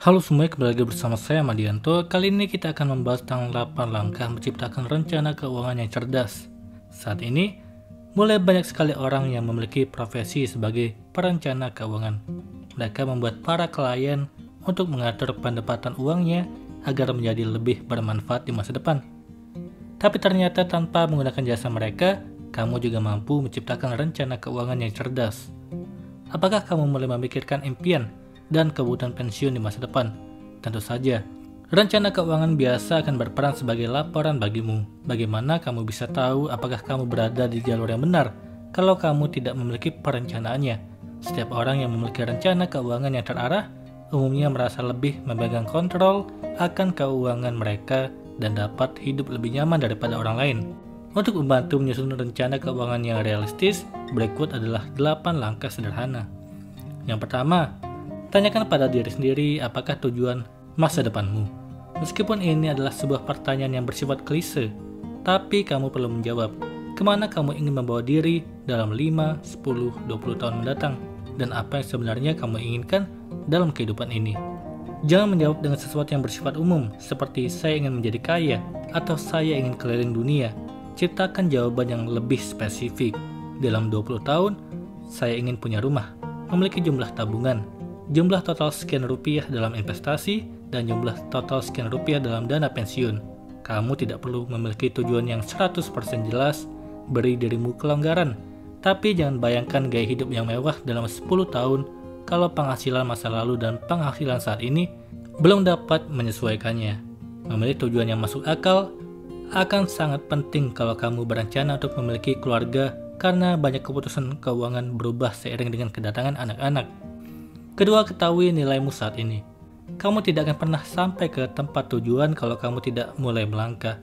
Halo semuanya, kembali lagi bersama saya Madianto. Kali ini kita akan membahas tentang 8 langkah menciptakan rencana keuangan yang cerdas. Saat ini, mulai banyak sekali orang yang memiliki profesi sebagai perencana keuangan. Mereka membuat para klien untuk mengatur pendapatan uangnya agar menjadi lebih bermanfaat di masa depan. Tapi ternyata tanpa menggunakan jasa mereka, kamu juga mampu menciptakan rencana keuangan yang cerdas. Apakah kamu mulai memikirkan impian dan kebutuhan pensiun di masa depan? Tentu saja, rencana keuangan biasa akan berperan sebagai laporan bagimu. Bagaimana kamu bisa tahu apakah kamu berada di jalur yang benar kalau kamu tidak memiliki perencanaannya? Setiap orang yang memiliki rencana keuangan yang terarah umumnya merasa lebih memegang kontrol akan keuangan mereka dan dapat hidup lebih nyaman daripada orang lain. Untuk membantu menyusun rencana keuangan yang realistis, berikut adalah 8 langkah sederhana. Yang pertama, tanyakan pada diri sendiri apakah tujuan masa depanmu. Meskipun ini adalah sebuah pertanyaan yang bersifat klise, tapi kamu perlu menjawab, kemana kamu ingin membawa diri dalam 5, 10, 20 tahun mendatang, dan apa yang sebenarnya kamu inginkan dalam kehidupan ini. Jangan menjawab dengan sesuatu yang bersifat umum, seperti saya ingin menjadi kaya, atau saya ingin keliling dunia. Ciptakan jawaban yang lebih spesifik. Dalam 20 tahun, saya ingin punya rumah, memiliki jumlah tabungan, jumlah total sekian rupiah dalam investasi, dan jumlah total sekian rupiah dalam dana pensiun. Kamu tidak perlu memiliki tujuan yang 100% jelas, beri dirimu kelonggaran. Tapi jangan bayangkan gaya hidup yang mewah dalam 10 tahun kalau penghasilan masa lalu dan penghasilan saat ini belum dapat menyesuaikannya. Memilih tujuan yang masuk akal akan sangat penting kalau kamu berencana untuk memiliki keluarga, karena banyak keputusan keuangan berubah seiring dengan kedatangan anak-anak. Kedua, ketahui nilaimu saat ini. Kamu tidak akan pernah sampai ke tempat tujuan kalau kamu tidak mulai melangkah.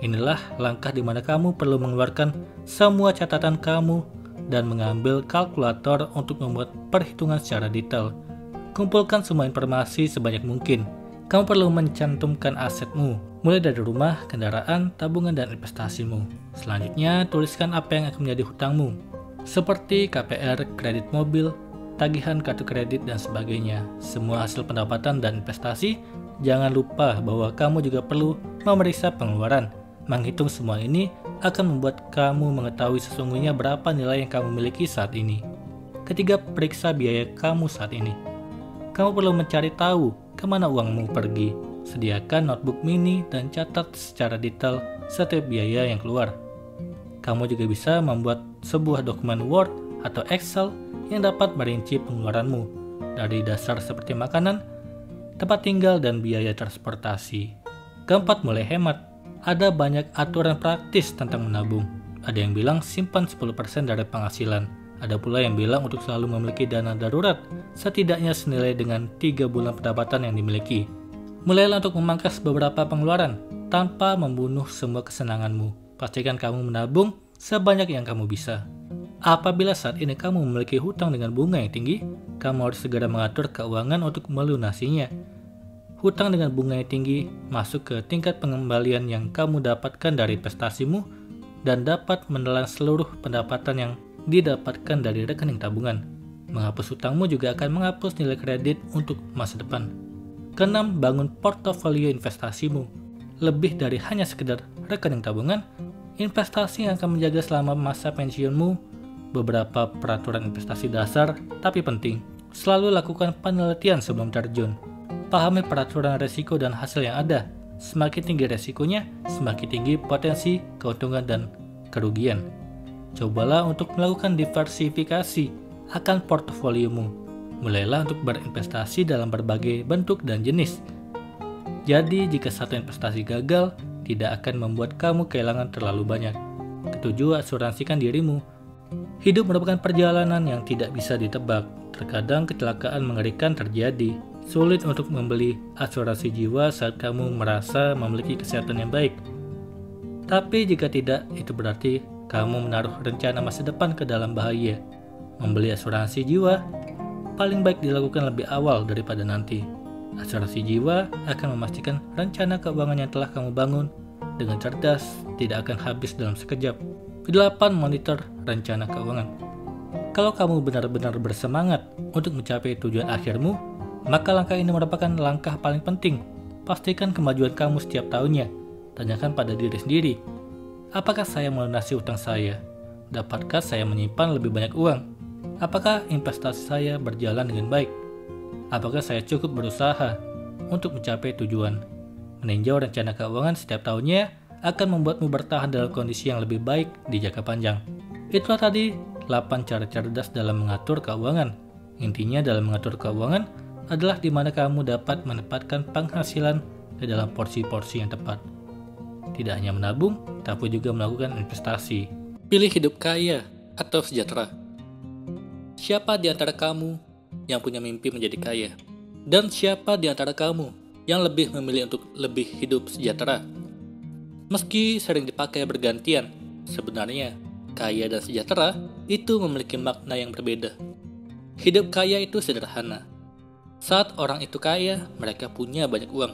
Inilah langkah di mana kamu perlu mengeluarkan semua catatan kamu dan mengambil kalkulator untuk membuat perhitungan secara detail. Kumpulkan semua informasi sebanyak mungkin. Kamu perlu mencantumkan asetmu, mulai dari rumah, kendaraan, tabungan, dan investasimu. Selanjutnya, tuliskan apa yang akan menjadi hutangmu, seperti KPR, kredit mobil, tagihan kartu kredit, dan sebagainya. Semua hasil pendapatan dan investasi. Jangan lupa bahwa kamu juga perlu memeriksa pengeluaran. Menghitung semua ini akan membuat kamu mengetahui sesungguhnya berapa nilai yang kamu miliki saat ini. Ketiga, periksa biaya kamu saat ini. Kamu perlu mencari tahu kemana uangmu pergi. Sediakan notebook mini dan catat secara detail setiap biaya yang keluar. Kamu juga bisa membuat sebuah dokumen Word atau Excel yang dapat merinci pengeluaranmu dari dasar seperti makanan, tempat tinggal, dan biaya transportasi. Keempat, mulai hemat. Ada banyak aturan praktis tentang menabung. Ada yang bilang simpan 10% dari penghasilan. Ada pula yang bilang untuk selalu memiliki dana darurat, setidaknya senilai dengan 3 bulan pendapatan yang dimiliki. Mulailah untuk memangkas beberapa pengeluaran tanpa membunuh semua kesenanganmu. Pastikan kamu menabung sebanyak yang kamu bisa. Apabila saat ini kamu memiliki hutang dengan bunga yang tinggi, kamu harus segera mengatur keuangan untuk melunasinya. Hutang dengan bunga yang tinggi masuk ke tingkat pengembalian yang kamu dapatkan dari investasimu dan dapat menelan seluruh pendapatan yang didapatkan dari rekening tabungan. Menghapus hutangmu juga akan menghapus nilai kredit untuk masa depan. Keenam, bangun portofolio investasimu. Lebih dari hanya sekedar rekening tabungan, investasi yang akan menjaga selama masa pensiunmu. Beberapa peraturan investasi dasar, tapi penting. Selalu lakukan penelitian sebelum terjun. Pahami peraturan resiko dan hasil yang ada. Semakin tinggi resikonya, semakin tinggi potensi keuntungan dan kerugian. Cobalah untuk melakukan diversifikasi akan portofoliomu. Mulailah untuk berinvestasi dalam berbagai bentuk dan jenis. Jadi, jika satu investasi gagal, tidak akan membuat kamu kehilangan terlalu banyak. Ketujuh, asuransikan dirimu. Hidup merupakan perjalanan yang tidak bisa ditebak. Terkadang kecelakaan mengerikan terjadi. Sulit untuk membeli asuransi jiwa saat kamu merasa memiliki kesehatan yang baik. Tapi jika tidak, itu berarti kamu menaruh rencana masa depan ke dalam bahaya. Membeli asuransi jiwa paling baik dilakukan lebih awal daripada nanti. Asuransi jiwa akan memastikan rencana keuangan yang telah kamu bangun dengan cerdas tidak akan habis dalam sekejap. 8. Monitor rencana keuangan. Kalau kamu benar-benar bersemangat untuk mencapai tujuan akhirmu, maka langkah ini merupakan langkah paling penting. Pastikan kemajuan kamu setiap tahunnya. Tanyakan pada diri sendiri, apakah saya melunasi utang saya? Dapatkah saya menyimpan lebih banyak uang? Apakah investasi saya berjalan dengan baik? Apakah saya cukup berusaha untuk mencapai tujuan? Meninjau rencana keuangan setiap tahunnya akan membuatmu bertahan dalam kondisi yang lebih baik di jangka panjang. Itulah tadi 8 cara cerdas dalam mengatur keuangan. Intinya dalam mengatur keuangan adalah di mana kamu dapat menempatkan penghasilan ke dalam porsi-porsi yang tepat. Tidak hanya menabung, tapi juga melakukan investasi. Pilih hidup kaya atau sejahtera. Siapa di antara kamu yang punya mimpi menjadi kaya? Dan siapa di antara kamu yang lebih memilih untuk lebih hidup sejahtera? Meski sering dipakai bergantian, sebenarnya kaya dan sejahtera itu memiliki makna yang berbeda. Hidup kaya itu sederhana. Saat orang itu kaya, mereka punya banyak uang.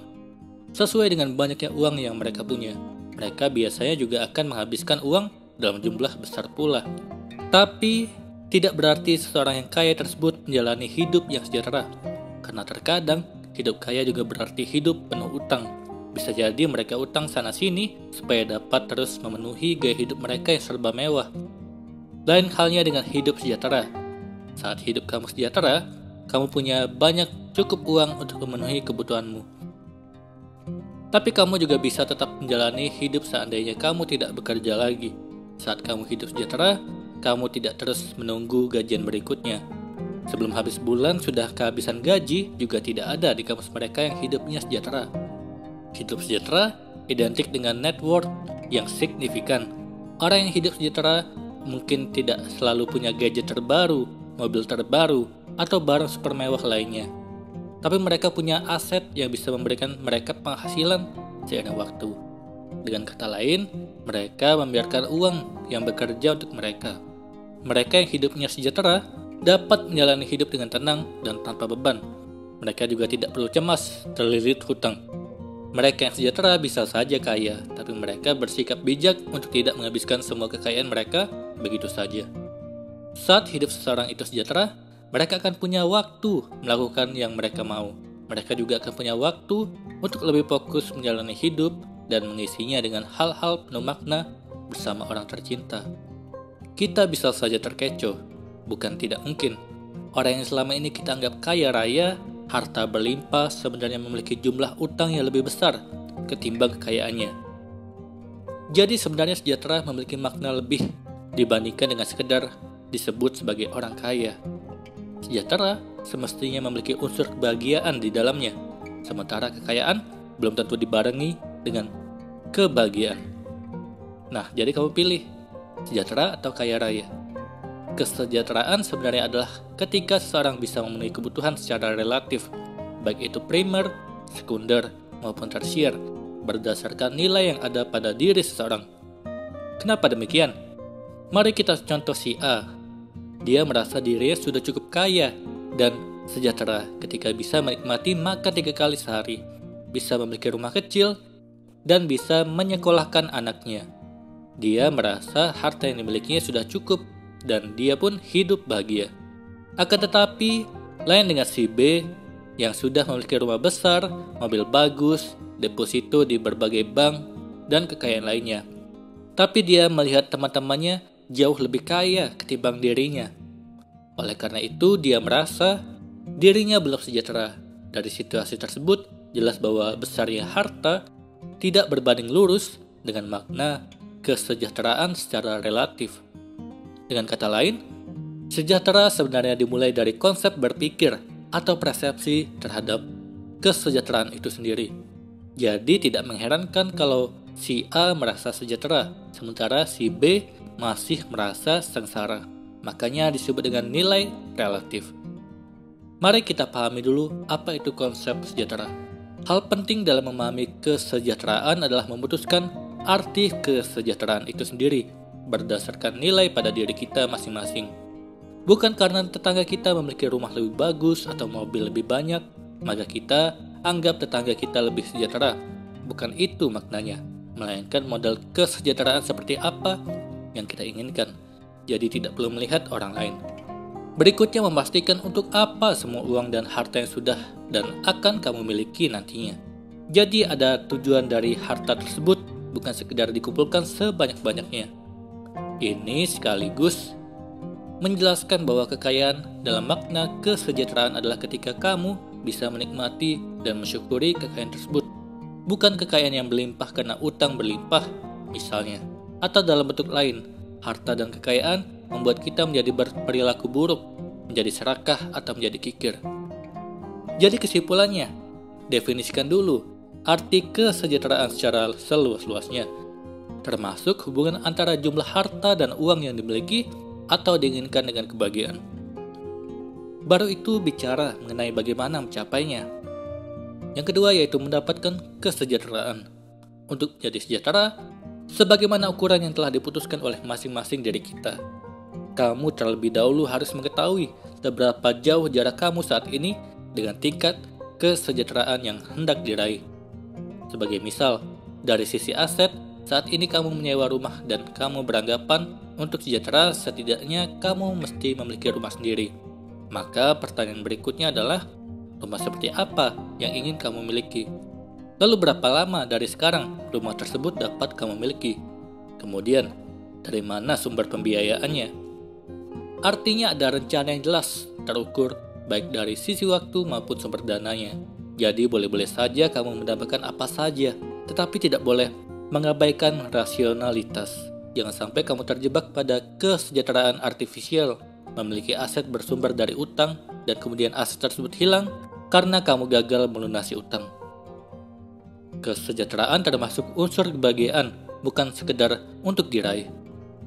Sesuai dengan banyaknya uang yang mereka punya, mereka biasanya juga akan menghabiskan uang dalam jumlah besar pula. Tapi, tidak berarti seseorang yang kaya tersebut menjalani hidup yang sejahtera. Karena terkadang, hidup kaya juga berarti hidup penuh utang. Bisa jadi mereka utang sana-sini supaya dapat terus memenuhi gaya hidup mereka yang serba mewah. Lain halnya dengan hidup sejahtera. Saat hidup kamu sejahtera, kamu punya banyak cukup uang untuk memenuhi kebutuhanmu. Tapi kamu juga bisa tetap menjalani hidup seandainya kamu tidak bekerja lagi. Saat kamu hidup sejahtera, kamu tidak terus menunggu gajian berikutnya. Sebelum habis bulan sudah kehabisan gaji juga tidak ada di kamus mereka yang hidupnya sejahtera. Hidup sejahtera identik dengan net worth yang signifikan. Orang yang hidup sejahtera mungkin tidak selalu punya gadget terbaru, mobil terbaru, atau barang super mewah lainnya. Tapi mereka punya aset yang bisa memberikan mereka penghasilan seiring waktu. Dengan kata lain, mereka membiarkan uang yang bekerja untuk mereka. Mereka yang hidupnya sejahtera dapat menjalani hidup dengan tenang dan tanpa beban. Mereka juga tidak perlu cemas terlilit hutang. Mereka yang sejahtera bisa saja kaya, tapi mereka bersikap bijak untuk tidak menghabiskan semua kekayaan mereka begitu saja. Saat hidup seseorang itu sejahtera, mereka akan punya waktu melakukan yang mereka mau. Mereka juga akan punya waktu untuk lebih fokus menjalani hidup dan mengisinya dengan hal-hal penuh makna bersama orang tercinta. Kita bisa saja terkecoh, bukan tidak mungkin. Orang yang selama ini kita anggap kaya raya, harta berlimpah sebenarnya memiliki jumlah utang yang lebih besar ketimbang kekayaannya. Jadi sebenarnya sejahtera memiliki makna lebih dibandingkan dengan sekedar disebut sebagai orang kaya. Sejahtera semestinya memiliki unsur kebahagiaan di dalamnya, sementara kekayaan belum tentu dibarengi dengan kebahagiaan. Nah, jadi kamu pilih sejahtera atau kaya raya. Kesejahteraan sebenarnya adalah ketika seseorang bisa memenuhi kebutuhan secara relatif, baik itu primer, sekunder, maupun tersier, berdasarkan nilai yang ada pada diri seseorang. Kenapa demikian? Mari kita contoh si A. Dia merasa dirinya sudah cukup kaya dan sejahtera ketika bisa menikmati makan 3 kali sehari, bisa memiliki rumah kecil, dan bisa menyekolahkan anaknya. Dia merasa harta yang dimilikinya sudah cukup dan dia pun hidup bahagia. Akan tetapi, lain dengan si B yang sudah memiliki rumah besar, mobil bagus, deposito di berbagai bank, dan kekayaan lainnya. Tapi dia melihat teman-temannya jauh lebih kaya ketimbang dirinya. Oleh karena itu, dia merasa dirinya belum sejahtera. Dari situasi tersebut, jelas bahwa besarnya harta tidak berbanding lurus dengan makna kesejahteraan secara relatif. Dengan kata lain, sejahtera sebenarnya dimulai dari konsep berpikir atau persepsi terhadap kesejahteraan itu sendiri. Jadi tidak mengherankan kalau si A merasa sejahtera, sementara si B masih merasa sengsara. Makanya disebut dengan nilai relatif. Mari kita pahami dulu apa itu konsep sejahtera. Hal penting dalam memahami kesejahteraan adalah memutuskan arti kesejahteraan itu sendiri berdasarkan nilai pada diri kita masing-masing. Bukan karena tetangga kita memiliki rumah lebih bagus atau mobil lebih banyak, maka kita anggap tetangga kita lebih sejahtera. Bukan itu maknanya, melainkan modal kesejahteraan seperti apa yang kita inginkan. Jadi tidak perlu melihat orang lain. Berikutnya memastikan untuk apa semua uang dan harta yang sudah dan akan kamu miliki nantinya. Jadi ada tujuan dari harta tersebut, bukan sekedar dikumpulkan sebanyak-banyaknya. Ini sekaligus menjelaskan bahwa kekayaan dalam makna kesejahteraan adalah ketika kamu bisa menikmati dan mensyukuri kekayaan tersebut. Bukan kekayaan yang berlimpah karena utang berlimpah, misalnya. Atau dalam bentuk lain, harta dan kekayaan membuat kita menjadi berperilaku buruk, menjadi serakah atau menjadi kikir. Jadi kesimpulannya, definisikan dulu arti kesejahteraan secara seluas-luasnya, termasuk hubungan antara jumlah harta dan uang yang dimiliki atau diinginkan dengan kebahagiaan. Baru itu bicara mengenai bagaimana mencapainya. Yang kedua yaitu mendapatkan kesejahteraan. Untuk menjadi sejahtera, sebagaimana ukuran yang telah diputuskan oleh masing-masing dari kita. Kamu terlebih dahulu harus mengetahui seberapa jauh jarak kamu saat ini dengan tingkat kesejahteraan yang hendak diraih. Sebagai misal, dari sisi aset, saat ini kamu menyewa rumah dan kamu beranggapan untuk sejahtera setidaknya kamu mesti memiliki rumah sendiri. Maka pertanyaan berikutnya adalah, rumah seperti apa yang ingin kamu miliki? Lalu berapa lama dari sekarang rumah tersebut dapat kamu miliki? Kemudian, dari mana sumber pembiayaannya? Artinya ada rencana yang jelas, terukur, baik dari sisi waktu maupun sumber dananya. Jadi boleh-boleh saja kamu mendapatkan apa saja, tetapi tidak boleh mengabaikan rasionalitas. Jangan sampai kamu terjebak pada kesejahteraan artifisial, memiliki aset bersumber dari utang, dan kemudian aset tersebut hilang karena kamu gagal melunasi utang. Kesejahteraan termasuk unsur kebahagiaan, bukan sekedar untuk diraih.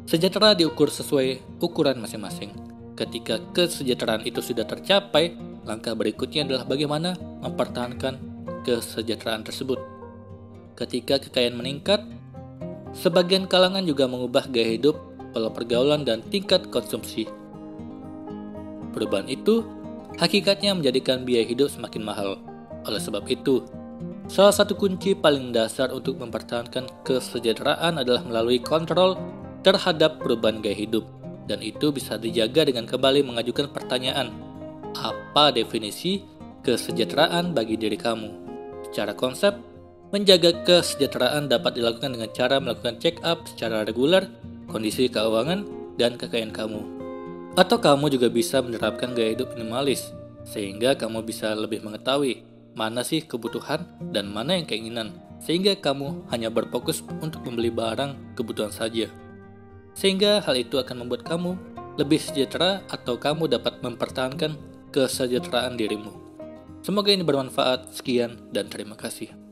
Sejahtera diukur sesuai ukuran masing-masing. Ketika kesejahteraan itu sudah tercapai, langkah berikutnya adalah bagaimana mempertahankan kesejahteraan tersebut. Ketika kekayaan meningkat, sebagian kalangan juga mengubah gaya hidup, pola pergaulan, dan tingkat konsumsi. Perubahan itu hakikatnya menjadikan biaya hidup semakin mahal. Oleh sebab itu, salah satu kunci paling dasar untuk mempertahankan kesejahteraan adalah melalui kontrol terhadap perubahan gaya hidup, dan itu bisa dijaga dengan kembali mengajukan pertanyaan, apa definisi kesejahteraan bagi diri kamu? Secara konsep, menjaga kesejahteraan dapat dilakukan dengan cara melakukan check-up secara reguler, kondisi keuangan, dan kekayaan kamu. Atau kamu juga bisa menerapkan gaya hidup minimalis, sehingga kamu bisa lebih mengetahui mana sih kebutuhan dan mana yang keinginan, sehingga kamu hanya berfokus untuk membeli barang kebutuhan saja. Sehingga hal itu akan membuat kamu lebih sejahtera atau kamu dapat mempertahankan kesejahteraan dirimu. Semoga ini bermanfaat. Sekian dan terima kasih.